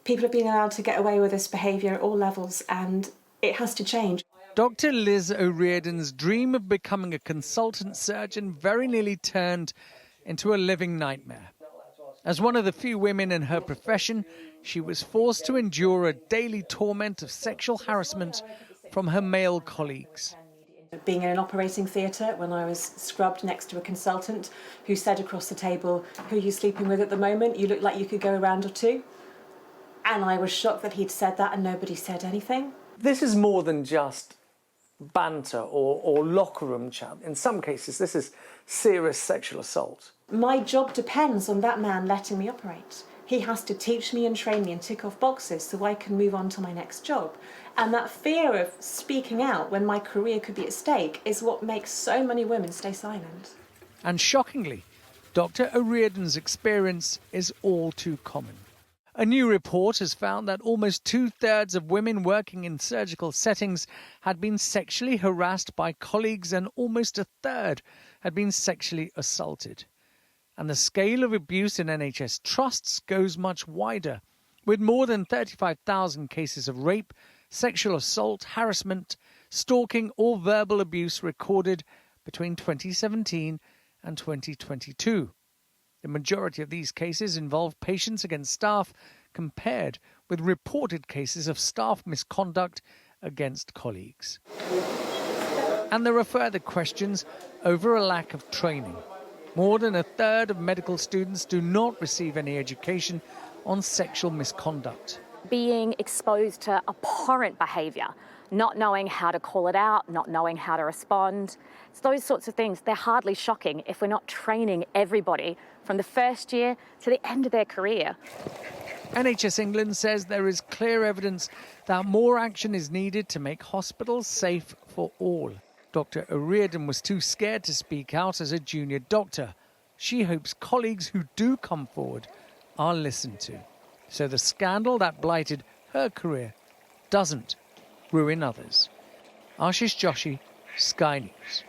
People have been allowed to get away with this behaviour at all levels, and it has to change. Dr. Liz O'Riordan's dream of becoming a consultant surgeon very nearly turned into a living nightmare. As one of the few women in her profession, she was forced to endure a daily torment of sexual harassment from her male colleagues. Being in an operating theatre when I was scrubbed next to a consultant who said across the table, "Who are you sleeping with at the moment? You look like you could go a round or two." And I was shocked that he'd said that and nobody said anything. This is more than just banter or locker room chat. In some cases, this is serious sexual assault. My job depends on that man letting me operate. He has to teach me and train me and tick off boxes so I can move on to my next job. And that fear of speaking out when my career could be at stake is what makes so many women stay silent. And shockingly, Dr. O'Riordan's experience is all too common. A new report has found that almost 2/3 of women working in surgical settings had been sexually harassed by colleagues, and almost 1/3 had been sexually assaulted. And the scale of abuse in NHS trusts goes much wider, with more than 35,000 cases of rape, sexual assault, harassment, stalking or verbal abuse recorded between 2017 and 2022. The majority of these cases involve patients against staff, compared with reported cases of staff misconduct against colleagues. And there are further questions over a lack of training. More than 1/3 of medical students do not receive any education on sexual misconduct. Being exposed to abhorrent behaviour, not knowing how to call it out, not knowing how to respond. It's those sorts of things, they're hardly shocking if we're not training everybody from the first year to the end of their career. NHS England says there is clear evidence that more action is needed to make hospitals safe for all. Dr. O'Riordan was too scared to speak out as a junior doctor. She hopes colleagues who do come forward are listened to, so the scandal that blighted her career doesn't ruin others. Ashish Joshi, Sky News.